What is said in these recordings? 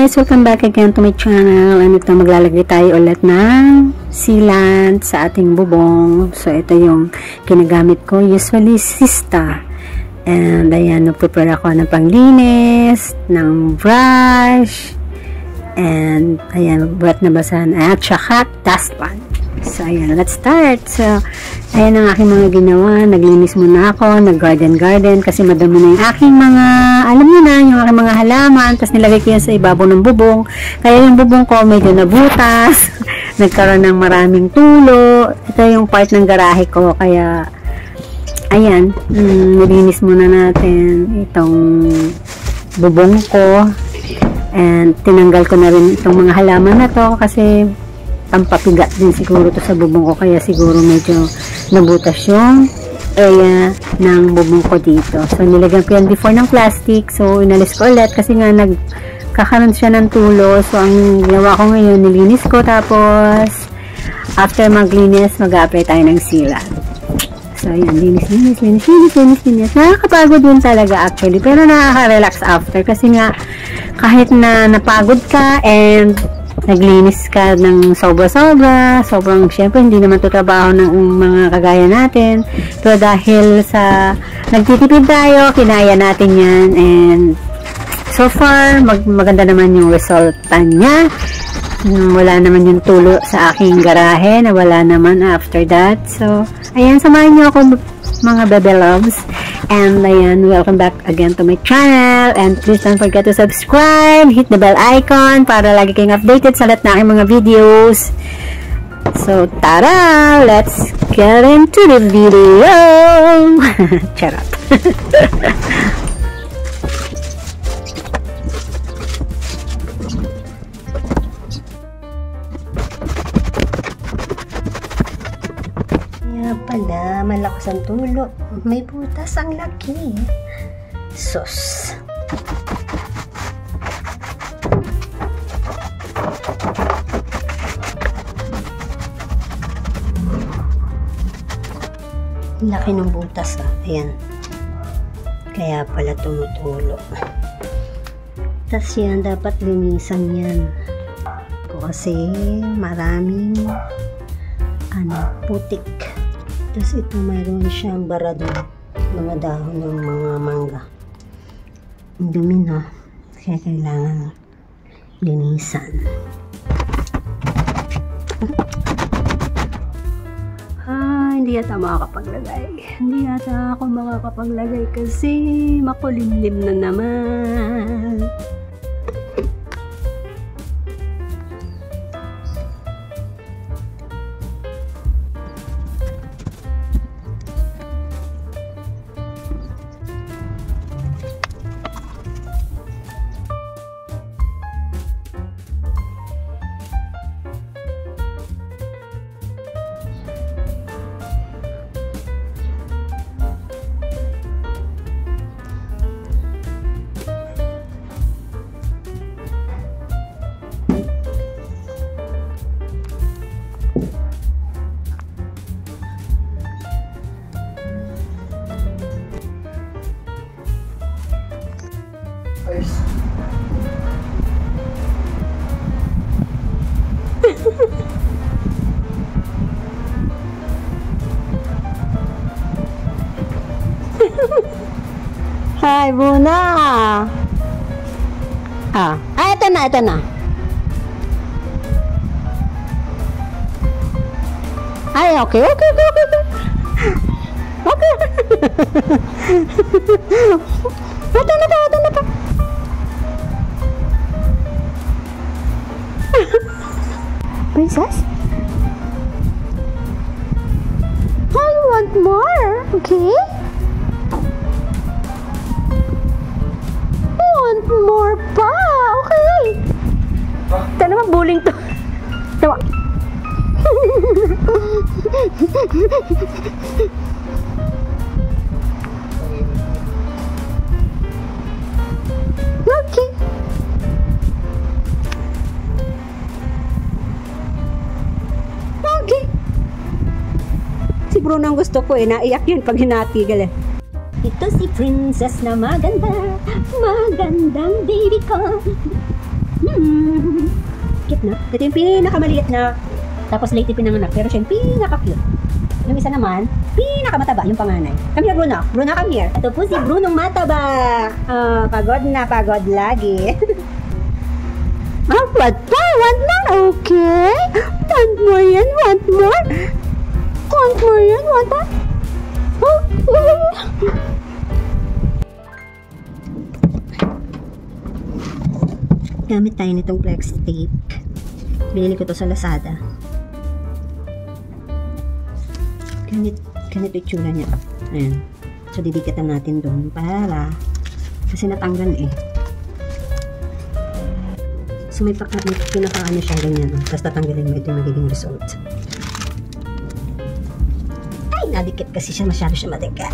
guys! Welcome back again to my channel. And ito, maglalagay tayo ulit ng sealant sa ating bubong. So, ito yung ginagamit ko. Usually, Sista. And, ayan, nagprepare ako ng panglinis, ng brush, and, ayan, buhat na basahan. At saka, dustpan. So, ayan, let's start. So, ayan ang aking mga ginawa. Naglinis muna ako, nag-garden kasi madami na yung aking mga, alam niyo na, yung aking mga halaman. Tapos nilagay ko yan sa ibabaw ng bubong. Kaya yung bubong ko medyo nabutas. Nagkaroon ng maraming tulo. Ito yung part ng garahe ko. Kaya, ayan, nilinis muna natin itong bubong ko. And tinanggal ko na rin itong mga halaman na to kasi pampapigat din siguro to sa bubong ko, kaya siguro medyo nabutas yung area ng bubong ko dito. So nilagyan ko yan before ng plastic, so inalis ko ulit kasi nga nagkakaroon siya ng tulo. So ang ginawa ko ngayon, nilinis ko, tapos after maglinis, mag-apply tayo ng sealant. So ayan, linis. Nakakapagod din talaga actually, pero nakaka-relax after kasi nga kahit na napagod ka and naglinis ka ng sobrang syempre hindi naman ito trabaho ng mga kagaya natin, pero dahil sa nagtitipid tayo, kinaya natin yan, and so far maganda naman yung resulta niya. Wala naman yung tulo sa aking garahe, na wala naman after that. So ayan, samahan niyo ako mga bebe loves. And ayan, welcome back again to my channel. And please don't forget to subscribe, hit the bell icon para lagi kayong updated sa lahat ng aking mga videos. So tara, let's get into the video. Charot. Pala, malakas ang tulo. May butas ang laki. Sus. Laki ng butas ah. Ayan. Kaya pala tumutulo. Tas yan, dapat linisan yan. Kasi maraming putik. Tapos ito, mayroon siyang barado, mga dahon ng mga mangga. Ang dumi na, kaya kailangan linisan. Hindi yata makakapaglagay. Hindi yata ako makakapaglagay kasi makulimlim na naman. Hi, Buna! Ito na. Ay, okay. Ito na pa. Princess? I want more, okay? More pa, okay. Ito naman, bullying to. Tawa. Okay. Si Bruno ang gusto ko naiyak yun pag hinatigil Ito si Princess na magandang baby ko. Cute na. Ito yung pinakamaliit na, tapos late pinanganak, pero siya yung pinaka-cute. Yung isa naman, pinakamataba, yung panganay. Come here, Bruno. Bruno, come here. Ito po si Brunong mataba. Pagod na, pagod lagi. What pa? Want more? Okay. Want more yan? Want more? Want more yan? Want pa? Gamit tayo nitong flex tape. Binili ko to sa Lazada. Ganito itsura niya. Ayan. So, didikatan natin doon para kasi natanggal eh. So, may pinaka-ano siya ganyan. Tapos tatanggalin mo ito yung magiging result. Ay, nadikit kasi siya. Masyado siya matikat.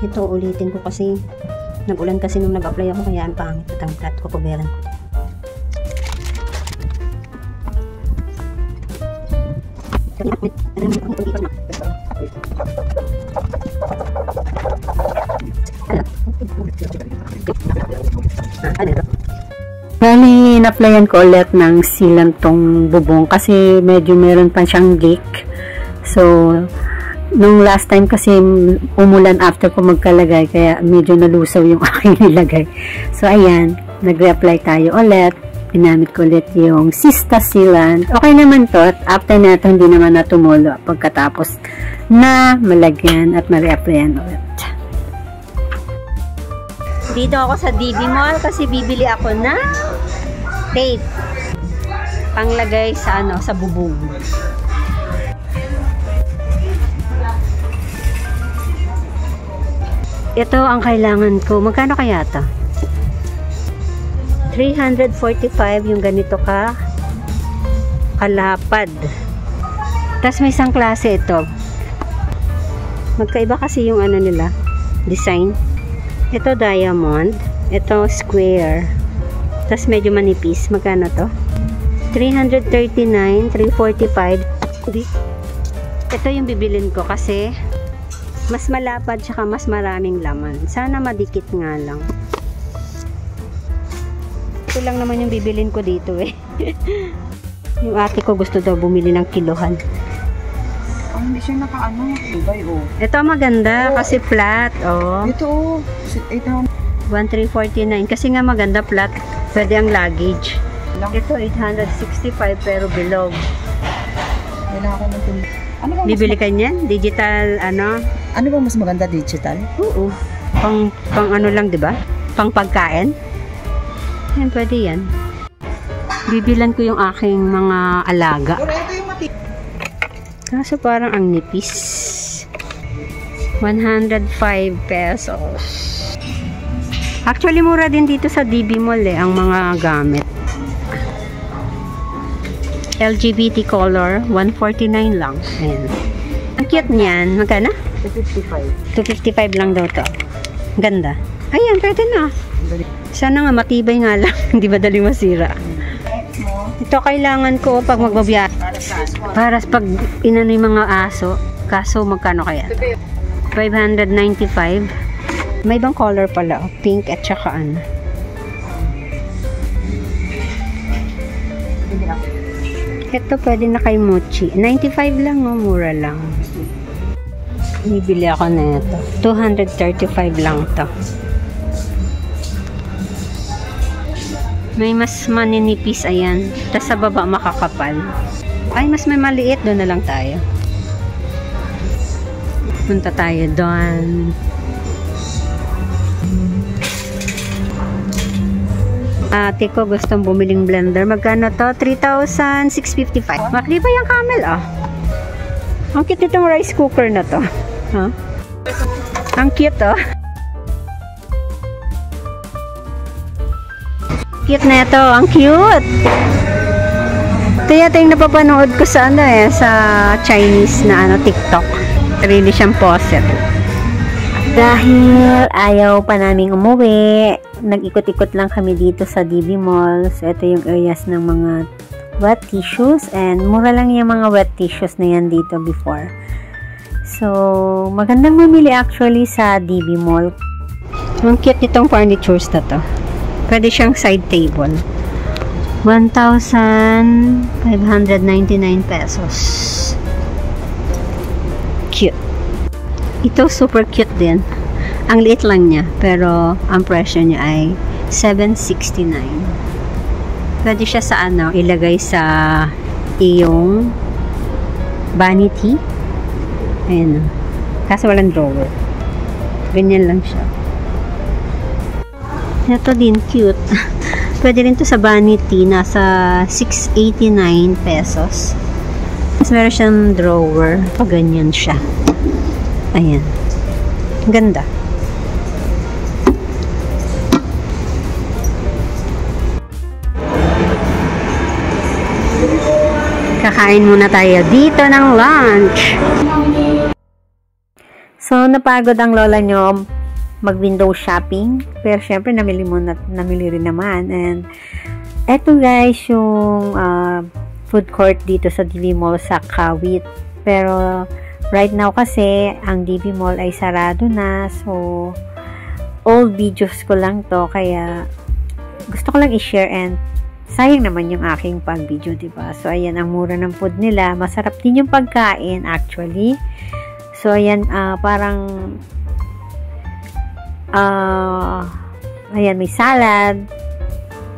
Ito, ulitin ko kasi nag-ulan kasi nung nag-apply ako kaya ang pangit at ang flat ko kuberan ko. Bali, in-applyan ko ulit ng sealant tong bubong kasi medyo meron pa siyang leak. So, nung last time kasi umulan after ko magkalagay kaya medyo nalusaw yung aking nilagay. So ayan, nag-reapply tayo ulit. Ginamit ko ulit yung Sista sealant. Okay naman to at after nato hindi naman natumulo pagkatapos na malagyan at ma-reapplyan ulit. Dito ako sa DB Mall kasi bibili ako ng tape panglagay sa sa bubong. Ito ang kailangan ko. Magkano kaya ito? 345 yung ganito ka kalapad. Tapos may isang klase ito. Magkaiba kasi yung nila, design. Ito diamond. Ito square. Tapos medyo manipis. Magkano to? 339, 345. Ito yung bibilin ko kasi mas malapad tsaka mas maraming laman. Sana madikit nga lang. Ito lang naman yung bibilin ko dito eh. Yung ate ko gusto daw bumili ng kilohan. Hindi siya nakaano. Ito maganda kasi flat. Ito 1349 kasi nga maganda flat. Pwede ang luggage. Ito 865 pero bilog. Wala ako ng tumulong. Bibili ka niyan? Digital, Ano ba mas maganda, digital? Oo. Pang lang, di ba? Pang pagkain. Yan, pwede yan. Bibilan ko yung aking mga alaga. Kaso parang ang nipis. 105 pesos. Actually, mura din dito sa DB Mall ang mga gamit. LGBT color, 149 lang. Ayan. Ang cute niyan. Magkano? 255. 255 lang daw to. Ganda. Ayan, pwede na. Sana nga matibay nga lang. Hindi madali masira. Ito kailangan ko pag magbabiyahe. Para pag inano yung mga aso. Kaso magkano kaya? 595. May ibang color pala. Pink at saka Ito pwede na kay Mochi. 95 lang, mura lang. Bibili ako na ito. 235 lang to. May mas maninipis, ayan. Tapos sa baba makakapal. Ay, mas may maliit. Doon na lang tayo. Punta tayo doon. Ate ko gustong bumiling blender. Magkano to? 3,655. Makli pa yung Camel, Ang cute itong rice cooker na to. Ang cute, Cute na ito. Ang cute. Ito yata yung napapanood ko sa sa Chinese na TikTok. Really siyang poset. Dahil ayaw pa naming umuwi, nag-ikot-ikot lang kami dito sa DB Mall. So, ito yung areas ng mga wet tissues, and mura lang yung mga wet tissues na yan dito before. So, magandang mamili actually sa DB Mall. Ang cute nitong furnitures na to. Pwede siyang side table. 1,599 pesos. Cute. Ito super cute din. Ang liit lang niya, pero ang presyo niya ay 769. Pwede siya sa ano, ilagay sa iyong vanity. Ayan. Kaso walang drawer. Ganyan lang siya. Ito din, cute. Pwede rin to sa vanity. Nasa 689 pesos. Mas meron siyang drawer. Pag ganyan siya. Ayan. Ganda. Kakain muna tayo dito ng lunch. So, napagod ang lola nyo mag-window shopping. Pero, syempre, namili rin naman. And, eto guys, yung food court dito sa DB Mall sa Kawit. Pero, right now kasi, ang DB Mall ay sarado na. So, old videos ko lang to. Kaya, gusto ko lang i-share and sayang naman yung aking pag-video, diba? So, ayan, ang mura ng food nila. Masarap din yung pagkain, actually. So, ayan, parang ayan, may salad.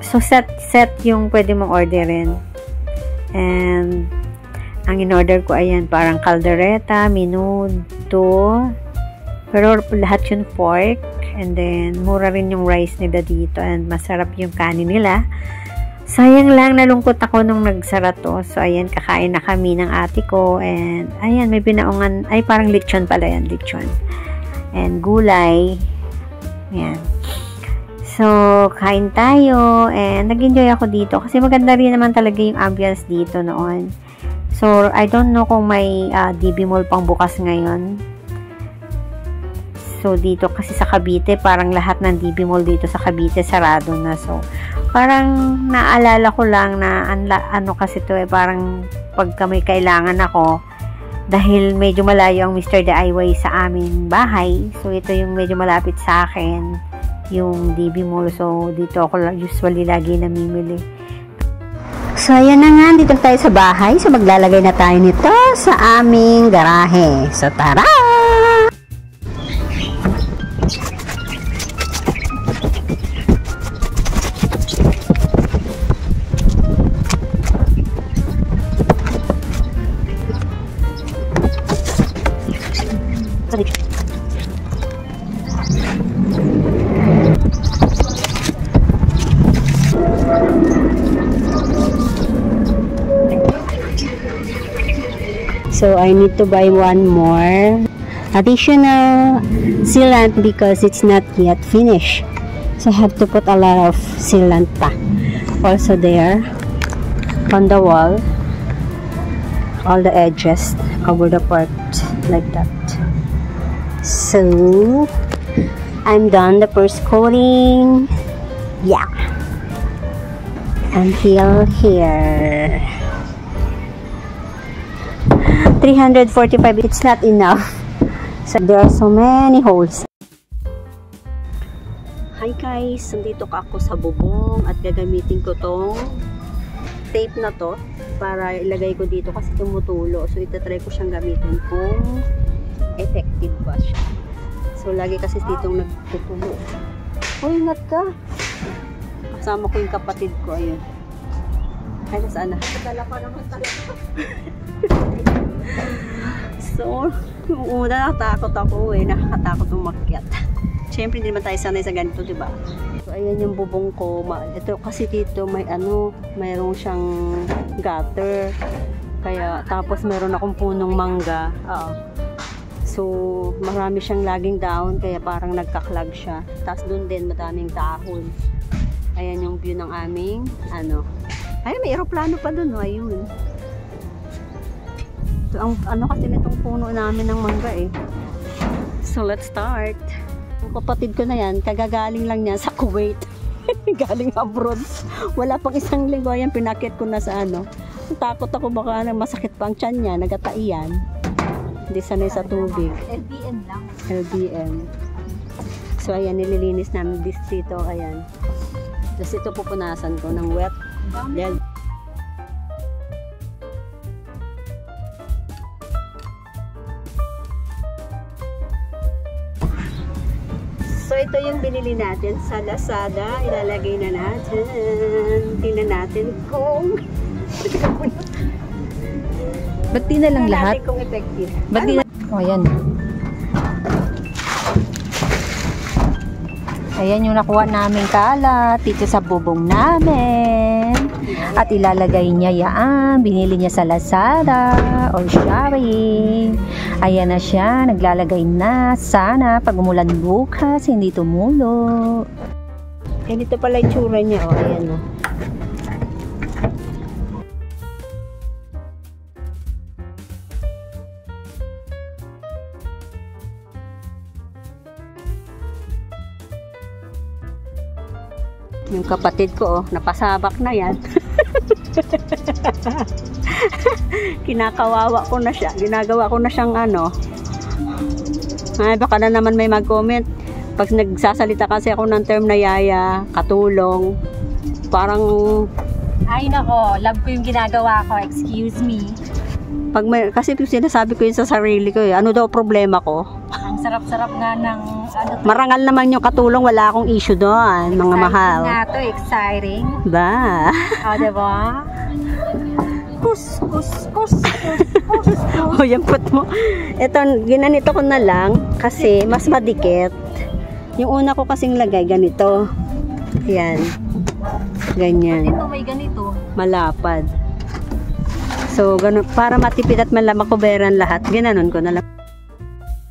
So, set yung pwede mong orderin. And, ang in-order ko, ayan, parang caldereta, menudo. Pero, lahat yun pork. And then, mura rin yung rice nila dito. And, masarap yung kanin nila. Sayang lang, nalungkot ako nung nagsara to. So, ayan, kakain na kami ng ate ko. And, ayan, may binaungan. Ay, parang lechon pala yan, lechon. And, gulay. Ayan. So, kain tayo. And, nag-enjoy ako dito. Kasi maganda rin naman talaga yung ambience dito noon. So, I don't know kung may DB Mall pang bukas ngayon. So, dito kasi sa Cavite, parang lahat ng DB Mall dito sa Cavite, sarado na. So, parang naalala ko lang na ano kasi to parang pagka may kailangan ako, dahil medyo malayo ang Mr. DIY sa aming bahay. So, ito yung medyo malapit sa akin, yung DB Mall. So, dito ako usually lagi namimili. So, ayan na nga, dito tayo sa bahay. So, maglalagay na tayo nito sa aming garahe. So, tara! So, I need to buy one more additional sealant because it's not yet finished. So, I have to put a lot of sealant pa. Also there, on the wall, all the edges, cover the part like that. So, I'm done the first coating. Yeah. Until here. 345, it's not enough. So, there are so many holes. Hi guys, nandito ako sa bubong at gagamitin ko tong tape na to para ilagay ko dito kasi tumutulo. So, itatry ko siyang gamitin kung effective ba siya. So, lagi kasi ditong nagtutulo. Oh, ingat ka! Kasama ko yung kapatid ko, ayun. Ay, nasaan na? Dala pa naman talaga. So, una nakatakot ako nakakatakot umakyat. Siyempre, hindi naman tayo sanay sa ganito, diba? So, ayan yung bubong ko. Ito kasi dito may mayroong siyang gutter. Kaya, tapos meron akong punong mangga. So, marami siyang laging down, kaya parang nagkaklag siya. Tapos doon din, madaming dahon. Ayan yung view ng aming, ayun, may aeroplano pa doon, ayun. So, ang kasi nitong puno namin ng mangga So, let's start. Ang kapatid ko na yan, kagagaling lang niya sa Kuwait. Galing abroad. Wala pang isang linggo. Ayan, pinakit ko na sa ano. Takot ako baka masakit pa ang tiyan niya. Nagataiyan. Hindi sanay sa tubig. LBM lang. LBM. So, ayan, nililinis namin dito. Ayan. Tapos ito pupunasan ko ng wet. Yan. So, ito yung binili natin sa Lazada. Ilalagay na natin. Tingnan natin kung Ba't di na lang lahat? natin kung effective. Ba't di na... Oh, ayan. Ayan yung nakuha namin kalat dito sa bubong namin. At ilalagay niya yan. Binili niya sa Lazada or Shopee. Ayan na siya. Naglalagay na. Sana pag umulan bukas, hindi tumulo. Ganito pala yung tsura niya. O, ayan o. Yung kapatid ko, napasabak na yan. Kinakawawa ko na siya. Ginagawa ko na siyang ano. Ay, baka na naman may mag-comment. Pag nagsasalita kasi ako ng term na yaya, katulong, parang... Ay nako, love ko yung ginagawa ko. Excuse me. Pag may, kasi sinasabi ko yun sa sarili ko, ano daw problema ko? Ang sarap-sarap nga ng... Ano, Marangal naman yung katulong, wala akong issue doon, mga mahal. Exciting nga to, exciting. Ba? O, diba? Kus, kus, kus, kus, kus. O, yung put mo. Ito, ginanito ko na lang kasi mas madikit. Yung una ko kasing lagay, ganito. Yan. Ganyan. Ito may ganito. Malapad. So, ganun, para matipid at makuberan lahat, ginanon ko na lang.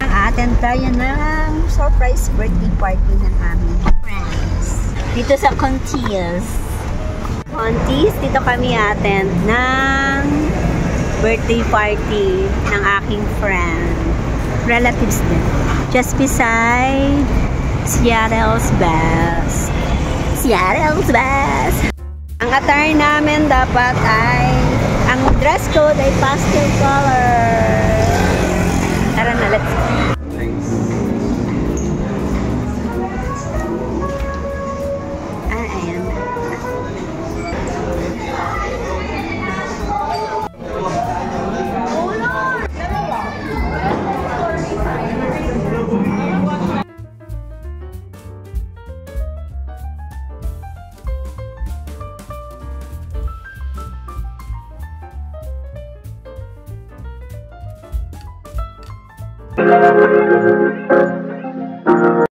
Atin tayo ng surprise birthday party ng aming friends. Dito sa Conti's. Conti's, dito kami attend ng birthday party ng aking friend. Relatives din. Just beside Seattle's Best. Seattle's Best! Ang attire namin dapat ay, ang dress code ay pastel color. Tara na, let's go. Ayan. Thank you.